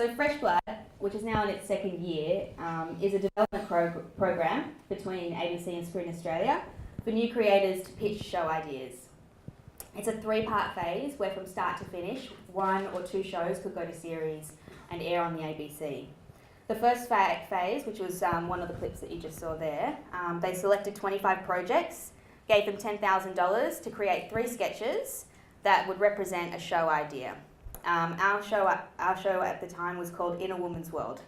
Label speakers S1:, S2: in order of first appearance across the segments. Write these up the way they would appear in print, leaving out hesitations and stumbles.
S1: So Fresh Blood, which is now in its second year, is a development program between ABC and Screen Australia for new creators to pitch show ideas. It's a 3-part phase where from start to finish, 1 or 2 shows could go to series and air on the ABC. The first phase, which was one of the clips that you just saw there, they selected 25 projects, gave them $10,000 to create 3 sketches that would represent a show idea. Our show at the time was called In a Woman's World,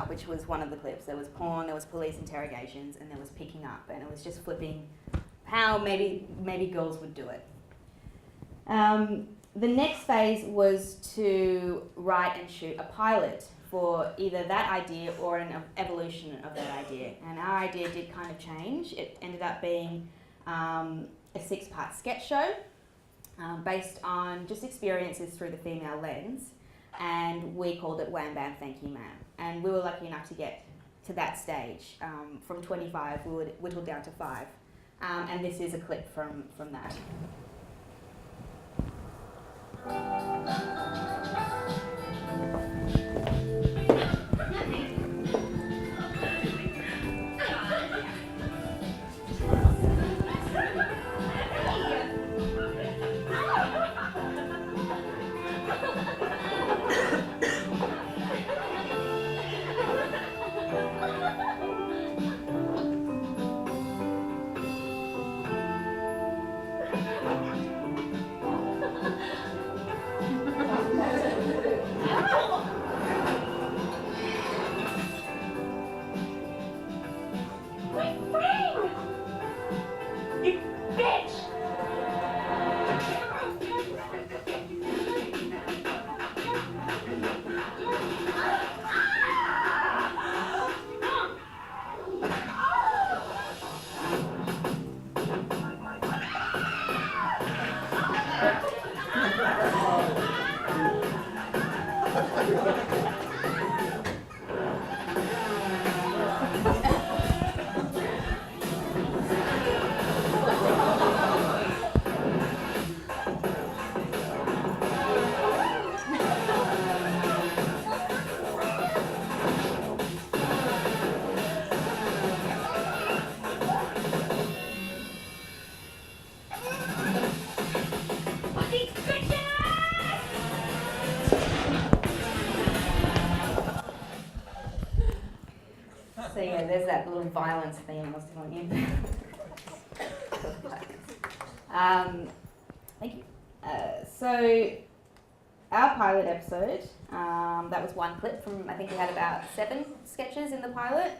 S1: which was one of the clips. There was porn, there was police interrogations, and there was picking up, and it was just flipping how maybe girls would do it. The next phase was to write and shoot a pilot for either that idea or an evolution of that idea. And our idea did kind of change. It ended up being a 6-part sketch show based on just experiences through the female lens. And we called it Wham Bam Thank You Ma'am. And we were lucky enough to get to that stage. From 25, we whittled down to 5. And this is a clip from that. So yeah, there's that little violence theme I was telling you. Thank you. So our pilot episode, that was one clip from, I think we had about 7 sketches in the pilot,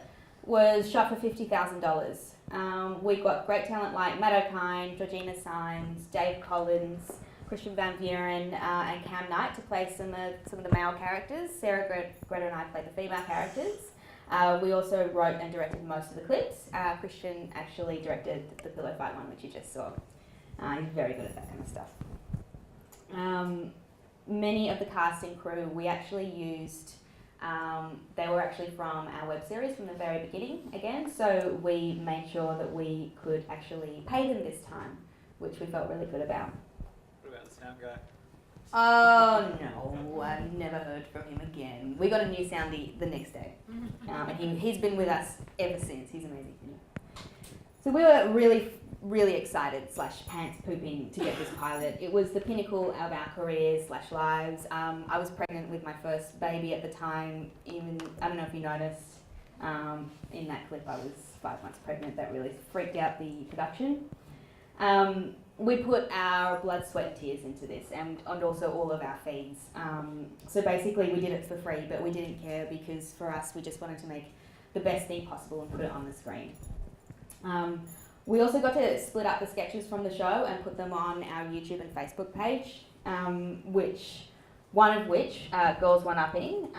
S1: was shot for $50,000. We got great talent like Matt O'Kine, Georgina Symes, Dave Collins, Christian Van Vuren, and Cam Knight to play some of the male characters. Sarah Greta and I played the female characters. We also wrote and directed most of the clips. Christian actually directed the pillow fight one, which you just saw. He's very good at that kind of stuff. Many of the cast and crew we actually used, they were actually from our web series from the very beginning again, so we made sure that we could actually pay them this time, which we felt really good about.
S2: What about the sound guy?
S1: Oh no, I've never heard from him again. We got a new soundie the next day, and he's been with us ever since. He's amazing. So we were really excited / pants pooping to get this pilot. It was the pinnacle of our careers / lives. I was pregnant with my first baby at the time. Even, I don't know if you noticed, in that clip I was 5 months pregnant. That really freaked out the production. We put our blood, sweat and tears into this, and also all of our fees. So basically we did it for free, but we didn't care because for us we just wanted to make the best thing possible and put it on the screen. We also got to split up the sketches from the show and put them on our YouTube and Facebook page, one of which, Girls One-Upping,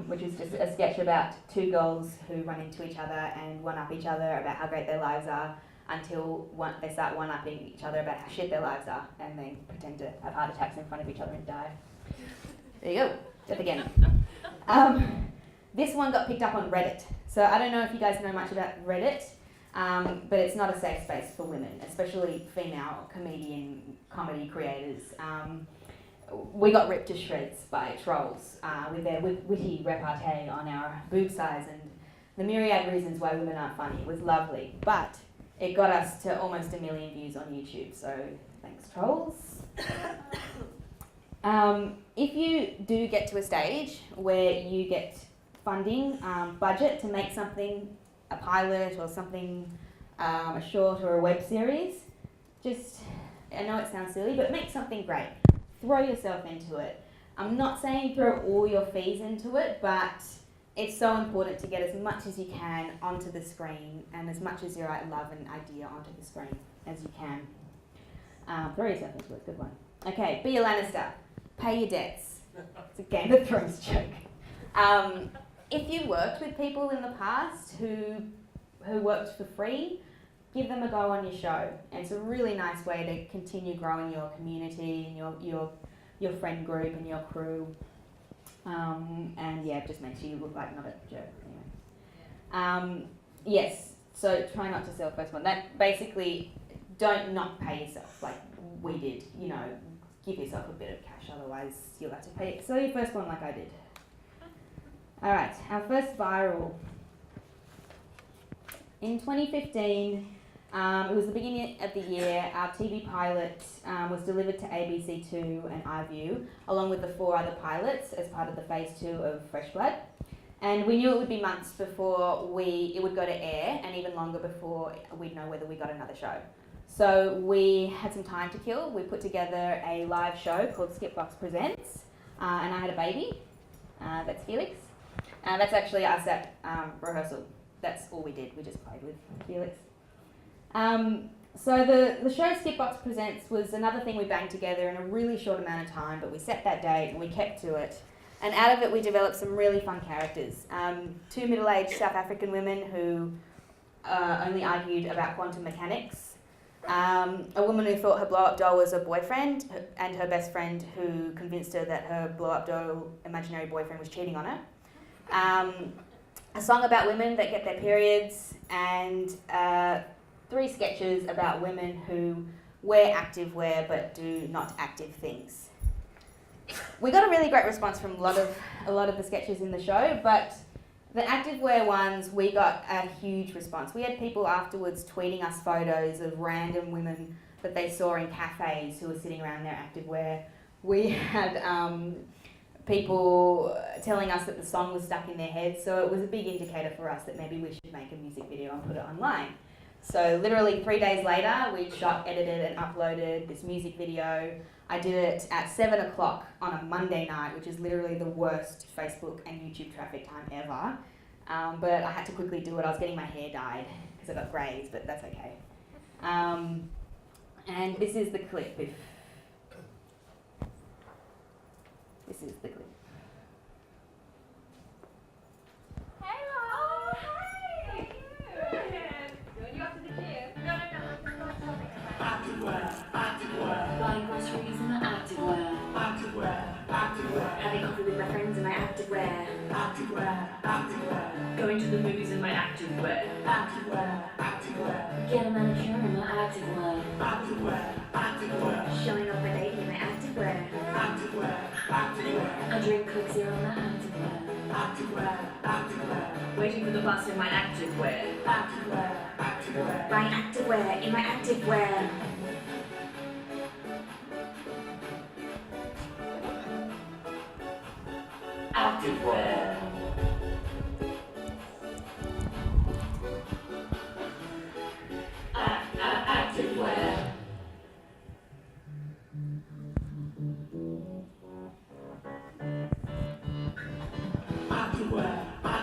S1: which is just a sketch about 2 girls who run into each other and one-up each other about how great their lives are, until they start one-upping each other about how shit their lives are, and they pretend to have heart attacks in front of each other and die. There you go, death again. This one got picked up on Reddit. So I don't know if you guys know much about Reddit, but it's not a safe space for women, especially female comedy creators. we got ripped to shreds by trolls with their witty repartee on our boob size and the myriad reasons why women aren't funny. It was lovely, but it got us to almost 1 million views on YouTube, so thanks trolls. If you do get to a stage where you get funding, budget to make something, a pilot or something, a short or a web series, just, I know it sounds silly, but make something great. Throw yourself into it. I'm not saying throw all your fees into it, but it's so important to get as much as you can onto the screen and as much as you love an idea onto the screen as you can. Throw yourself into it, good one. Okay, be a Lannister. Pay your debts. It's a Game of Thrones joke. If you worked with people in the past who worked for free, give them a go on your show. And it's a really nice way to continue growing your community and your friend group and your crew. And yeah, it just makes you look like not a jerk anyway. Yes, so try not to sell first one. That basically, don't not pay yourself like we did. You know, give yourself a bit of cash, otherwise you'll have to pay. Sell your first one like I did. All right, our first viral. In 2015, it was the beginning of the year, our TV pilot was delivered to ABC2 and iView, along with the 4 other pilots as part of the phase 2 of Fresh Blood. And we knew it would be months before it would go to air, and even longer before we'd know whether we got another show. So we had some time to kill. We put together a live show called Skitbox Presents, and I had a baby. That's Felix. That's actually us at rehearsal. That's all we did. We just played with Felix. So the show Skitbox Presents was another thing we banged together in a really short amount of time, but we set that date and we kept to it. And out of it we developed some really fun characters. 2 middle-aged South African women who only argued about quantum mechanics. A woman who thought her blow-up doll was her boyfriend, and her best friend who convinced her that her blow-up doll imaginary boyfriend was cheating on her. A song about women that get their periods, and 3 sketches about women who wear active wear but do not active things. We got a really great response from a lot of the sketches in the show, but the activewear ones, we got a huge response. We had people afterwards tweeting us photos of random women that they saw in cafes who were sitting around their activewear. We had people telling us that the song was stuck in their heads, so it was a big indicator for us that maybe we should make a music video and put it online. So literally 3 days later, we shot, edited and uploaded this music video. I did it at 7 o'clock on a Monday night, which is literally the worst Facebook and YouTube traffic time ever. But I had to quickly do it. I was getting my hair dyed because I got greys, but that's okay. And this is the clip. This is the clip.
S3: Hello! Oh, hi! How are you? Good. You off to the gym? No. Activewear. Buying groceries in my activewear. Having coffee with my friends in my activewear. Going to the movies in my activewear. Get a manicure in my activewear. Showing off my baby in my activewear. I drink Coke Zero in my activewear. Waiting for the bus in my activewear. Buying activewear in my activewear. Activewear.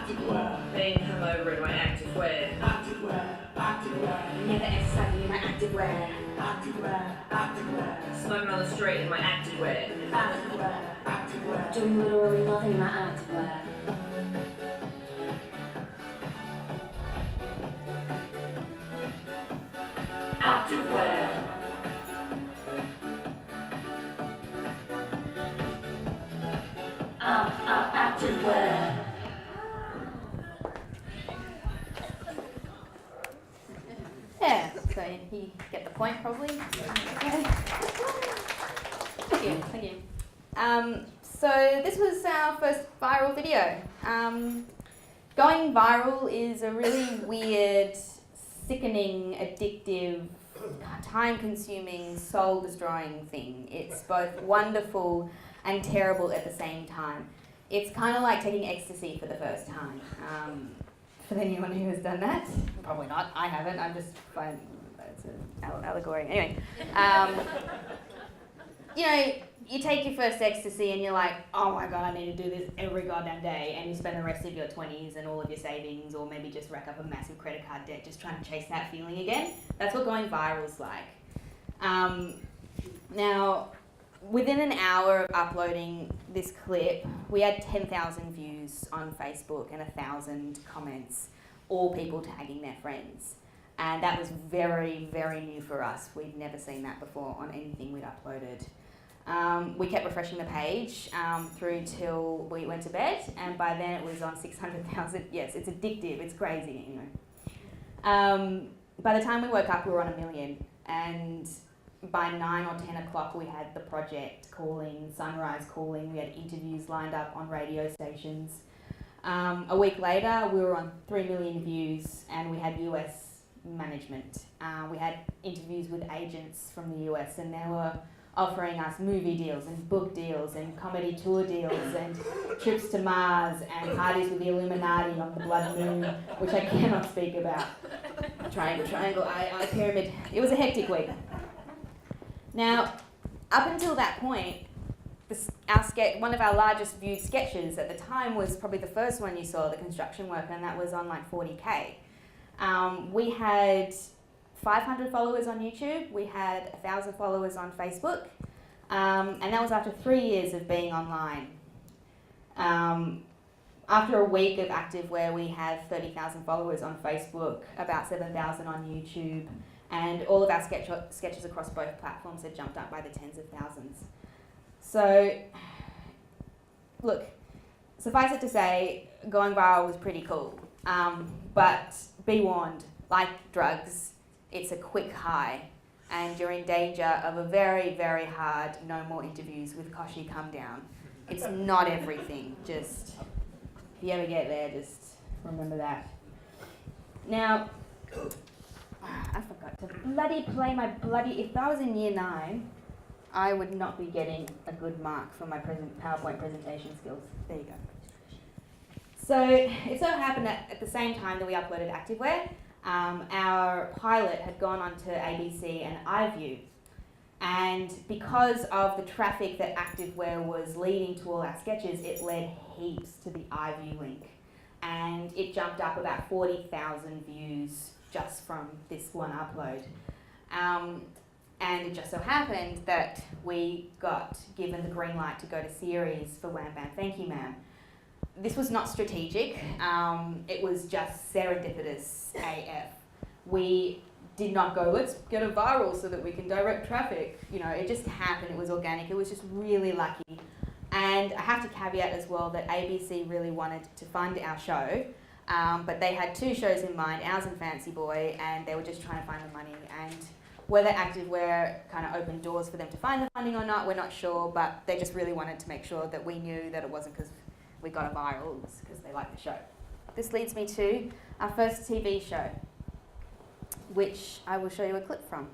S3: Activewear. Being hungover in my activewear. Never exercising in my activewear. Smoking on the street in my activewear. Doing literally nothing in my activewear. Activewear. Activewear.
S1: Yeah, so you get the point probably. Okay. Thank you. So this was our first viral video. Going viral is a really weird, sickening, addictive, time-consuming, soul-destroying thing. It's both wonderful and terrible at the same time. It's kind of like taking ecstasy for the first time. For anyone who has done that, probably not. I haven't. I'm just fine. It's an allegory. Anyway, you know, you take your first ecstasy and you're like, oh my god, I need to do this every goddamn day, and you spend the rest of your 20s and all of your savings, or maybe just rack up a massive credit card debt just trying to chase that feeling again. That's what going viral is like. Now, within an hour of uploading this clip, we had 10,000 views on Facebook and 1,000 comments, all people tagging their friends. And that was very, very new for us. We'd never seen that before on anything we'd uploaded. We kept refreshing the page through till we went to bed, and by then it was on 600,000. Yes, it's addictive, it's crazy, you know. By the time we woke up, we were on 1 million, and by 9 or 10 o'clock we had the project calling, Sunrise calling, we had interviews lined up on radio stations. A week later, we were on 3 million views, and we had US management. We had interviews with agents from the US, and they were offering us movie deals and book deals and comedy tour deals and trips to Mars and parties with the Illuminati on the blood moon, which I cannot speak about. Triangle, eye, pyramid. It was a hectic week. Now, up until that point, one of our largest viewed sketches at the time was probably the first one you saw, the construction worker, and that was on like 40K. We had 500 followers on YouTube, we had 1,000 followers on Facebook, and that was after 3 years of being online. After a week of activewear, we had 30,000 followers on Facebook, about 7,000 on YouTube, and all of our sketches across both platforms had jumped up by the tens of thousands. So, look, suffice it to say, going viral was pretty cool, but be warned, like drugs, it's a quick high, and you're in danger of a very, very hard no more interviews with Koshi come down. It's not everything, just, if you ever get there, just remember that. Now, I forgot to bloody play my bloody, if I was in year 9, I would not be getting a good mark for my PowerPoint presentation skills. There you go. So, it so happened that at the same time that we uploaded activewear, our pilot had gone on to ABC and iView, and because of the traffic that activewear was leading to all our sketches, it led heaps to the iView link, and it jumped up about 40,000 views just from this one upload. And it just so happened that we got given the green light to go to series for Wham Bam Thank You Ma'am. This was not strategic, it was just serendipitous AF. We did not go, let's get a viral so that we can direct traffic. You know, it just happened, it was organic, it was just really lucky. And I have to caveat as well that ABC really wanted to fund our show, but they had 2 shows in mind, ours and Fancy Boy, and they were just trying to find the money. And whether activewear kind of opened doors for them to find the funding or not, we're not sure, but they just really wanted to make sure that we knew that it wasn't because we got a viral, it was because they liked the show. This leads me to our first TV show, which I will show you a clip from.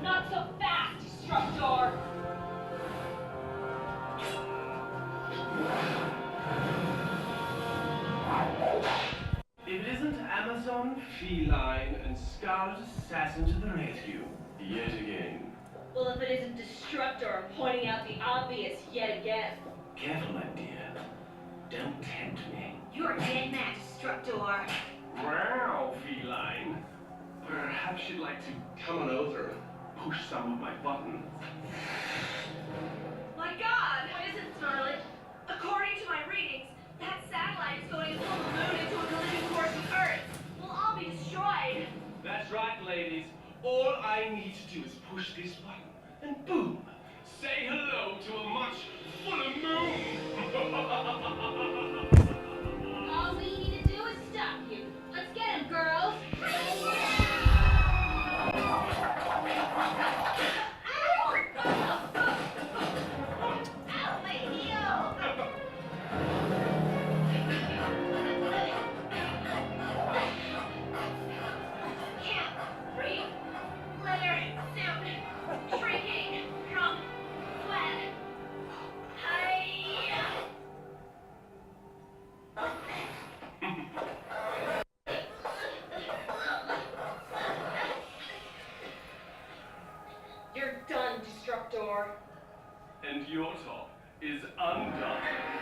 S3: Not so fast, Destructor!
S4: If it isn't Amazon, Feline, and Scarlet Assassin to the rescue, yet again.
S3: Well, if it isn't Destructor pointing out the obvious yet again.
S4: Careful, my dear. Don't tempt me.
S3: You're a dead man, Destructor.
S4: Wow, Feline. Perhaps you'd like to come on over, push some of my buttons.
S3: My God! What is it, Scarlet? According to my readings, that satellite is going to pull the moon into a collision course with Earth. We'll all be destroyed.
S4: That's right, ladies. All I need to do is push this button, and boom, say hello to a much fuller moon.
S3: All we need to do is stop you. Let's get him, girls. Ow, my heel! Can't breathe. Leather suit shrinking from sweat. Hi-ya.
S5: You're done, Destructor.
S4: And your top is undone.